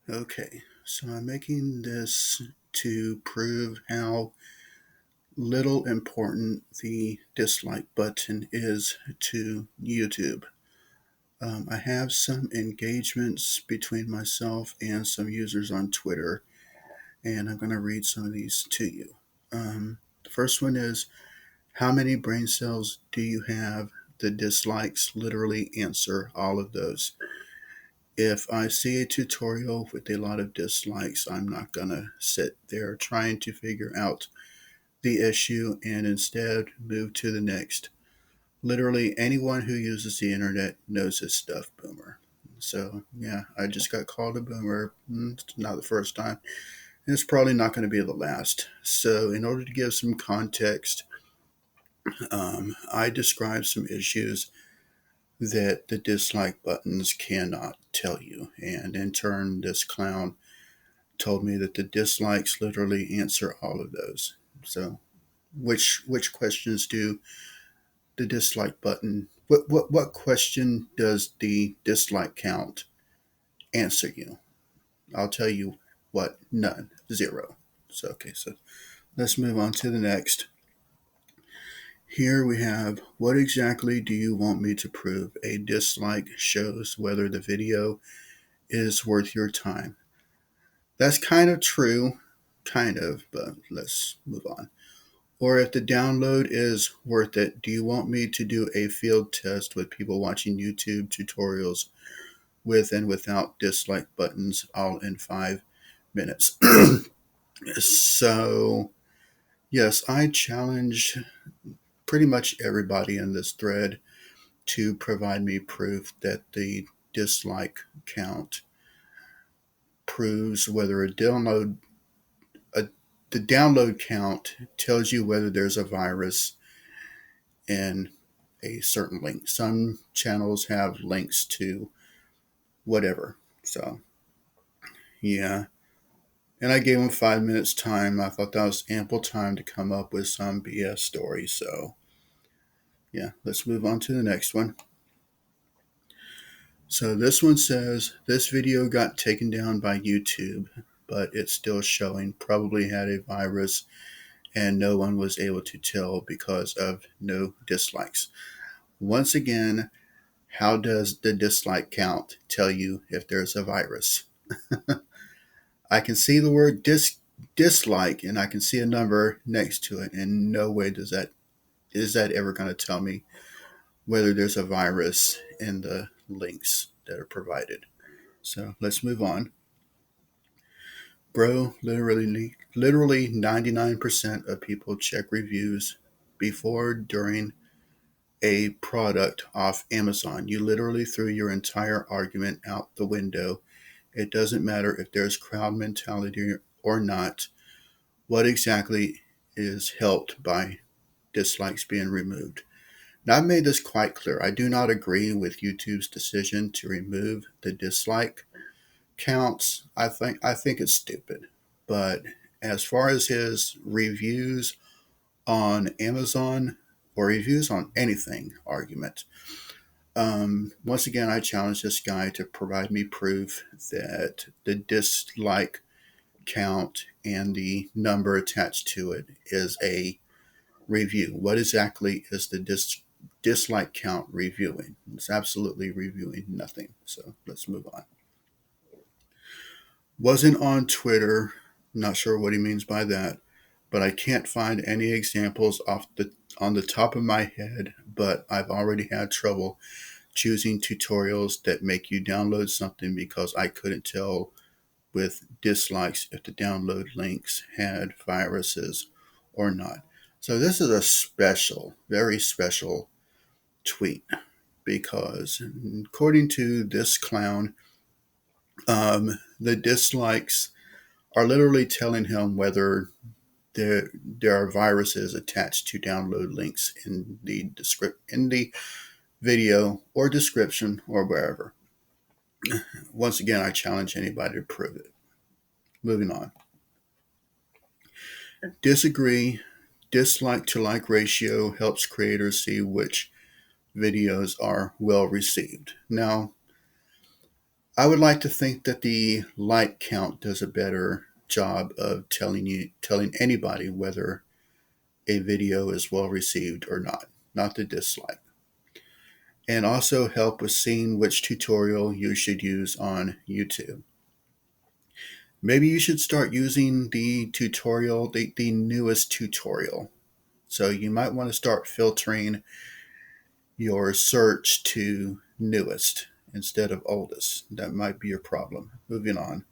Okay, so I'm making this to prove how little important the dislike button is to YouTube. I have some engagements between myself and some users on Twitter, and I'm going to read some of these to you. The first one is, how many brain cells do you have? The dislikes literally answer all of those. If I see a tutorial with a lot of dislikes, I'm not going to sit there trying to figure out the issue and instead move to the next. Literally anyone who uses the internet knows this stuff, boomer. So, yeah, I just got called a boomer. It's not the first time. And it's probably not going to be the last. So, in order to give some context, I describe some issues that the dislike buttons cannot tell you. And in turn, this clown told me that the dislikes literally answer all of those. So, which questions do the dislike button? What question does the dislike count answer you? I'll tell you what. None. Zero. So okay. So let's move on to the next. Here we have, what exactly do you want me to prove? A dislike shows whether the video is worth your time. That's kind of true, kind of, but let's move on. Or if the download is worth it, do you want me to do a field test with people watching YouTube tutorials with and without dislike buttons all in 5 minutes? So, yes, I challenged pretty much everybody in this thread to provide me proof that the dislike count proves whether a the download count tells you whether there's a virus in a certain link. Some channels have links to whatever. So, yeah. And I gave them 5 minutes time. I thought that was ample time to come up with some BS story. So, yeah, let's move on to the next one. So, this one says this video got taken down by YouTube, but it's still showing. Probably had a virus, and no one was able to tell because of no dislikes. Once again, how does the dislike count tell you if there's a virus? I can see the word dislike and I can see a number next to it, and no way is that ever going to tell me whether there's a virus in the links that are provided. So let's move on. Bro, literally 99% of people check reviews before, during a product off Amazon. You literally threw your entire argument out the window. It doesn't matter if there's crowd mentality or not. What exactly is helped by dislikes being removed? Now, I've made this quite clear. I do not agree with YouTube's decision to remove the dislike counts. I think it's stupid. But as far as his reviews on Amazon or reviews on anything argument, once again, I challenge this guy to provide me proof that the dislike count and the number attached to it is a review. What exactly is the dislike count reviewing? It's absolutely reviewing nothing. So let's move on. Wasn't on Twitter. Not sure what he means by that, but I can't find any examples off the on the top of my head. But I've already had trouble choosing tutorials that make you download something because I couldn't tell with dislikes if the download links had viruses or not. So this is a special, very special tweet because according to this clown, the dislikes are literally telling him whether there are viruses attached to download links in the video or description or wherever. Once again, I challenge anybody to prove it. Moving on. Disagree. Dislike to like ratio helps creators see which videos are well received. Now, I would like to think that the like count does a better job of telling anybody whether a video is well received or not the dislike. And also help with seeing which tutorial you should use on YouTube. Maybe you should start using the newest tutorial. So you might want to start filtering your search to newest instead of oldest. That might be your problem. Moving on.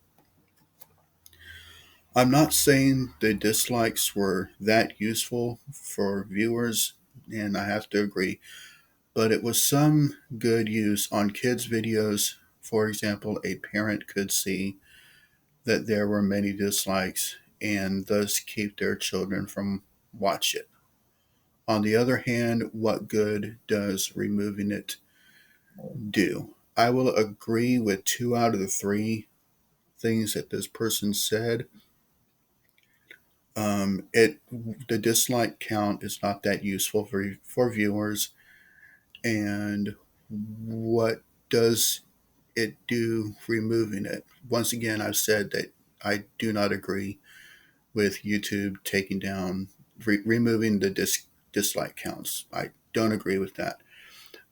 I'm not saying the dislikes were that useful for viewers, and I have to agree, but it was some good use on kids' videos. For example, a parent could see that there were many dislikes and thus keep their children from watch it. On the other hand, what good does removing it do? I will agree with two out of the three things that this person said. It the dislike count is not that useful for viewers, and what does it do removing it? Once again, I've said that I do not agree with YouTube taking down removing the dislike counts. I don't agree with that.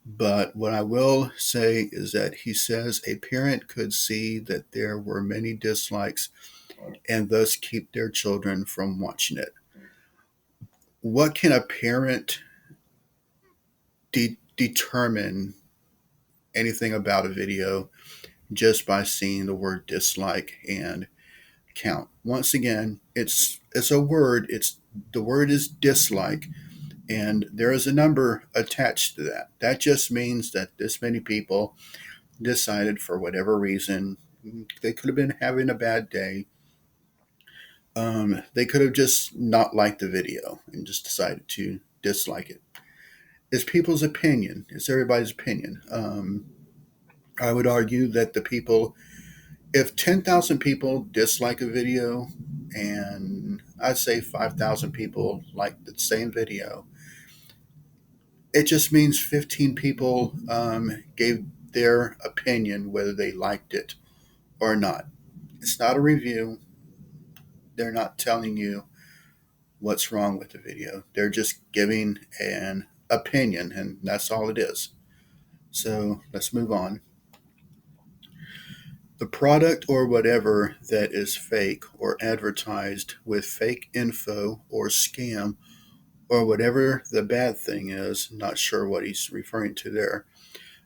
But what I will say is that he says a parent could see that there were many dislikes and thus keep their children from watching it. What can a parent determine anything about a video just by seeing the word dislike and count? Once again, it's a word. It's the word is dislike, and there is a number attached to that. That just means that this many people decided, for whatever reason, they could have been having a bad day. They could have just not liked the video and just decided to dislike it. It's people's opinion. It's everybody's opinion. I would argue that if 10,000 people dislike a video and I'd say 5,000 people like the same video, it just means 15 people gave their opinion whether they liked it or not. It's not a review. They're not telling you what's wrong with the video. They're just giving an opinion, and that's all it is. So let's move on. The product or whatever that is fake or advertised with fake info or scam or whatever the bad thing is, not sure what he's referring to there,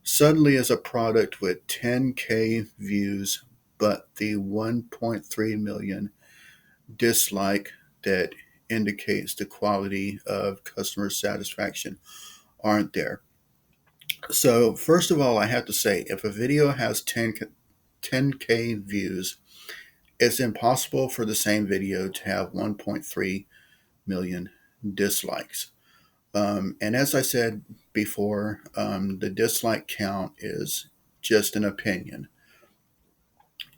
suddenly is a product with 10K views, but the 1.3 million dislike that indicates the quality of customer satisfaction aren't there. So, first of all, I have to say if a video has 10K views, it's impossible for the same video to have 1.3 million dislikes. And as I said before, the dislike count is just an opinion.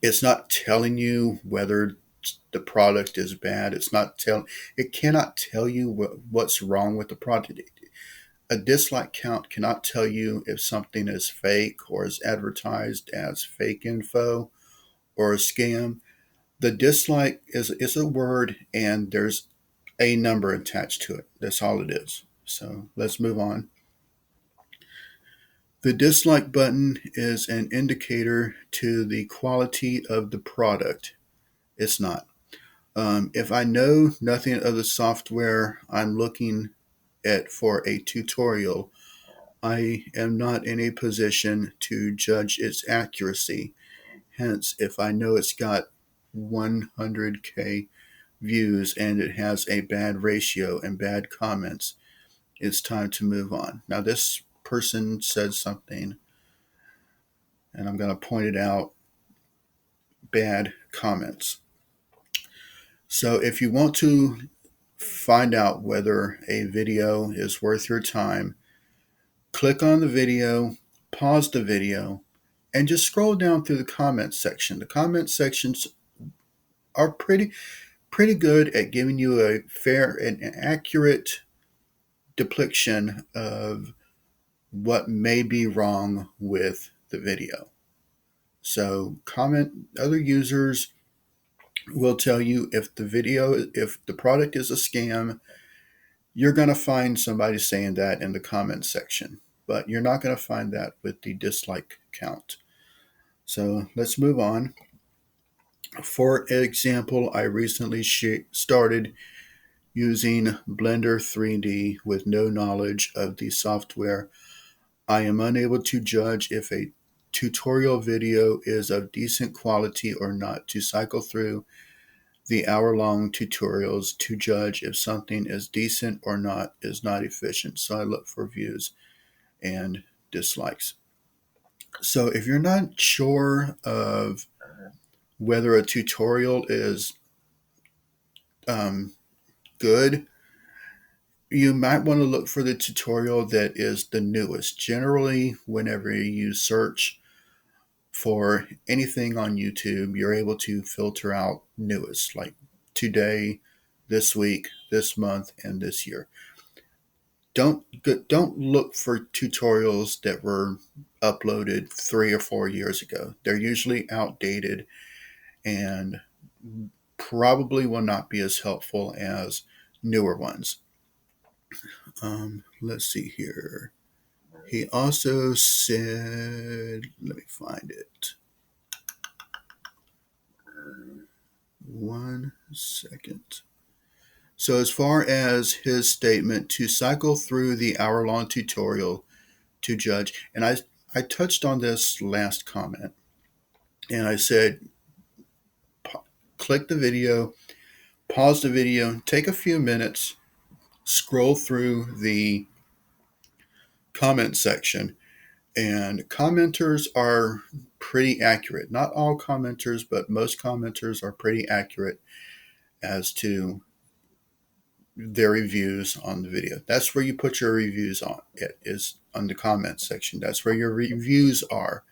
It's not telling you whether the product is bad. It cannot tell you what's wrong with the product. A dislike count cannot tell you if something is fake or is advertised as fake info or a scam. The dislike is a word and there's a number attached to it. That's all it is. So let's move on. The dislike button is an indicator to the quality of the product. It's not. If I know nothing of the software I'm looking at for a tutorial, I am not in a position to judge its accuracy. Hence, if I know it's got 100K views and it has a bad ratio and bad comments, it's time to move on. Now, this person said something, and I'm going to point it out: bad comments. So, if you want to find out whether a video is worth your time, click on the video, pause the video, and just scroll down through the comments section. The comment sections are pretty good at giving you a fair and accurate depiction of what may be wrong with the video. So other users will tell you if the product is a scam, you're going to find somebody saying that in the comments section, but you're not going to find that with the dislike count. So let's move on. For example, I recently started using Blender 3D with no knowledge of the software. I am unable to judge if a tutorial video is of decent quality or not. To cycle through the hour-long tutorials to judge if something is decent or not is not efficient. So I look for views and dislikes. So if you're not sure of whether a tutorial is um, good, you might want to look for the tutorial that is the newest. Generally, whenever you search for anything on YouTube, you're able to filter out newest, like today, this week, this month, and this year. Don't look for tutorials that were uploaded 3 or 4 years ago. They're usually outdated and probably will not be as helpful as newer ones. Let's see here. He also said, let me find it. 1 second. So, as far as his statement, to cycle through the hour-long tutorial to judge, and I touched on this last comment, and I said, click the video, pause the video, take a few minutes, scroll through the comment section, and commenters are pretty accurate. Not all commenters, but most commenters are pretty accurate as to their reviews on the video. That's where you put your reviews on. It is on the comment section. That's where your reviews are.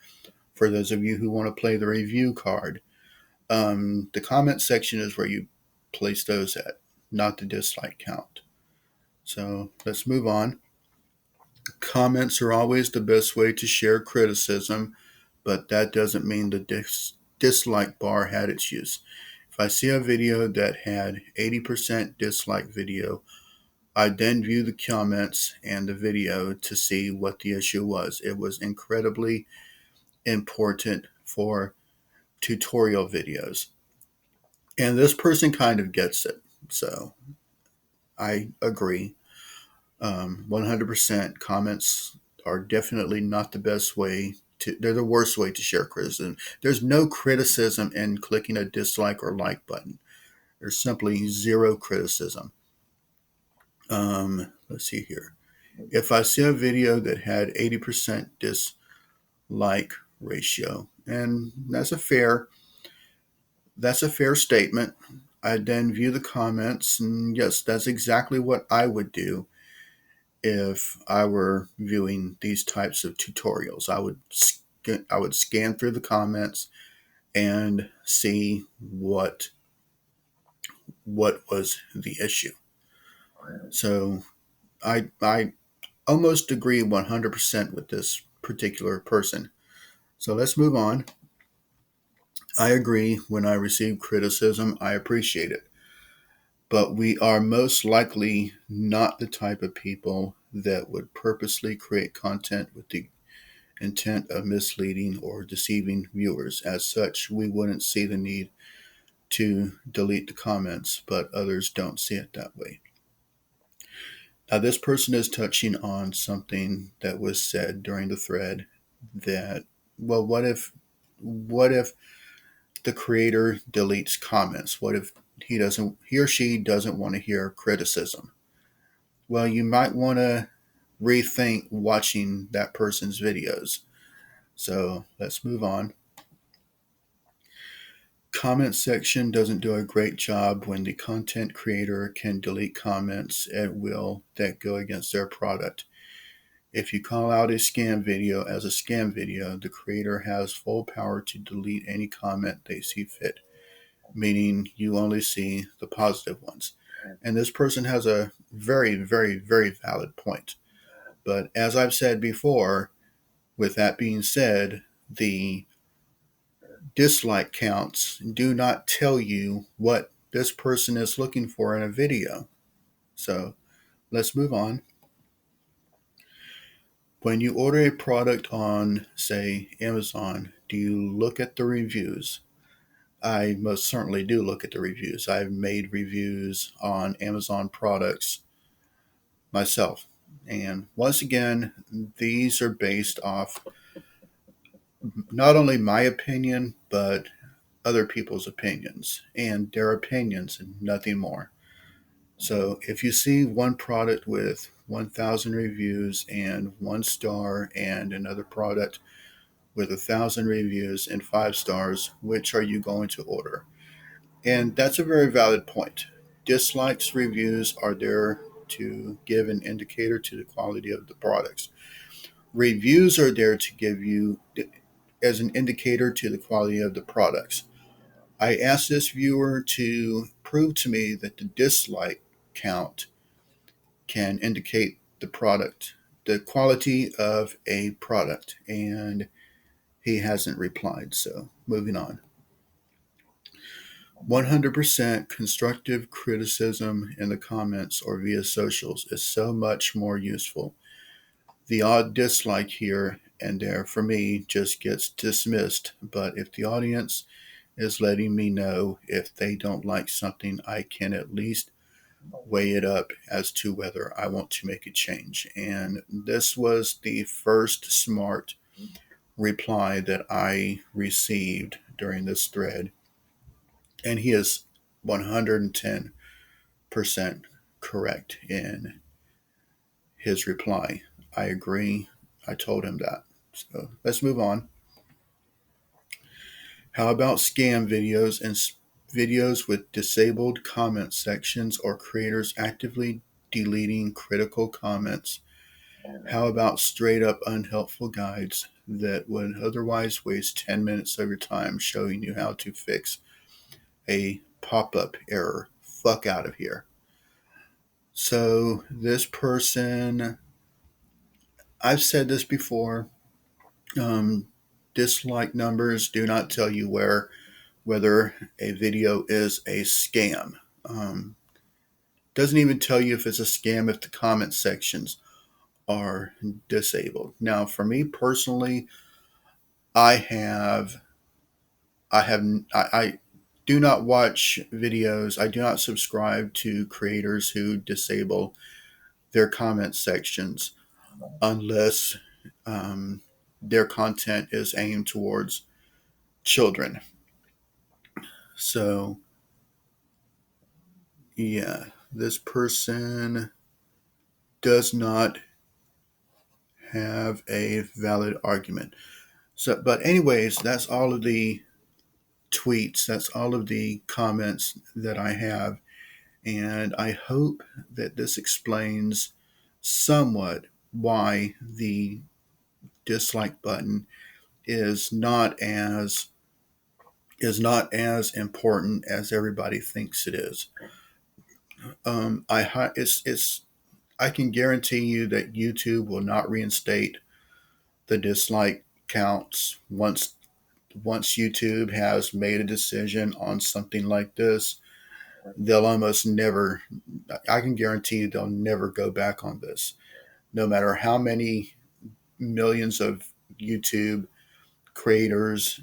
For those of you who want to play the review card, the comment section is where you place those at, not the dislike count. So let's move on. Comments are always the best way to share criticism, but that doesn't mean the dislike bar had its use. If I see a video that had 80% dislike video, I then view the comments and the video to see what the issue was. It was incredibly important for tutorial videos. And this person kind of gets it. So I agree. 100% comments are definitely not the best way to, they're the worst way to share criticism. There's no criticism in clicking a dislike or like button. There's simply zero criticism. Let's see here. If I see a video that had 80% dislike ratio, and that's a fair statement. I then view the comments, and yes, that's exactly what I would do if I were viewing these types of tutorials. I would scan through the comments and see what was the issue. So I almost agree 100% with this particular person. So let's move on. I agree. When I receive criticism, I appreciate it. But we are most likely not the type of people that would purposely create content with the intent of misleading or deceiving viewers. As such, we wouldn't see the need to delete the comments, but others don't see it that way. Now, this person is touching on something that was said during the thread that, well, what if the creator deletes comments? What if he or she doesn't want to hear criticism? Well, you might want to rethink watching that person's videos. So let's move on. Comment section doesn't do a great job when the content creator can delete comments at will that go against their product. If you call out a scam video as a scam video, the creator has full power to delete any comment they see fit, meaning you only see the positive ones. And this person has a very, very, very valid point. But as I've said before, with that being said, the dislike counts do not tell you what this person is looking for in a video. So let's move on. When you order a product on, say, Amazon, do you look at the reviews? I most certainly do look at the reviews. I've made reviews on Amazon products myself. And once again, these are based off not only my opinion, but other people's opinions, and their opinions and nothing more. So if you see one product with 1,000 reviews and 1 star, and another product with 1,000 reviews and 5 stars, which are you going to order? And that's a very valid point. Dislikes reviews are there to give an indicator to the quality of the products. Reviews are there to give you as an indicator to the quality of the products. I asked this viewer to prove to me that the dislike count can indicate the product, the quality of a product, and he hasn't replied. So, moving on. 100% constructive criticism in the comments or via socials is so much more useful. The odd dislike here and there for me just gets dismissed, but if the audience is letting me know if they don't like something, I can at least weigh it up as to whether I want to make a change. And this was the first smart reply that I received during this thread. And he is 110% correct in his reply. I agree. I told him that. So let's move on. How about scam videos and videos with disabled comment sections or creators actively deleting critical comments? How about straight up unhelpful guides that would otherwise waste 10 minutes of your time showing you how to fix a pop up error? Fuck out of here. So, this person, I've said this before, um, dislike numbers do not tell you whether a video is a scam. Doesn't even tell you if it's a scam if the comment sections are disabled. Now, for me personally, I have I do not watch videos. I do not subscribe to creators who disable their comment sections unless um, their content is aimed towards children. So yeah, this person does not have a valid argument. So, but anyways, that's all of the tweets. That's all of the comments that I have. And I hope that this explains somewhat why the dislike button is not as important as everybody thinks it is. I can guarantee you that YouTube will not reinstate the dislike counts once YouTube has made a decision on something like this. They'll almost never. I can guarantee you they'll never go back on this, no matter how many millions of YouTube creators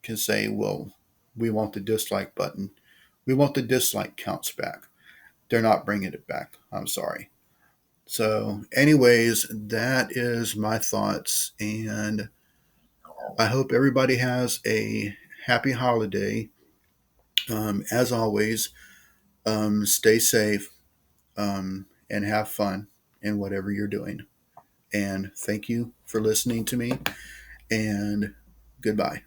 can say, well, we want the dislike button. We want the dislike counts back. They're not bringing it back. I'm sorry. So, anyways, that is my thoughts. And I hope everybody has a happy holiday. As always, stay safe and have fun in whatever you're doing. And thank you for listening to me. And goodbye.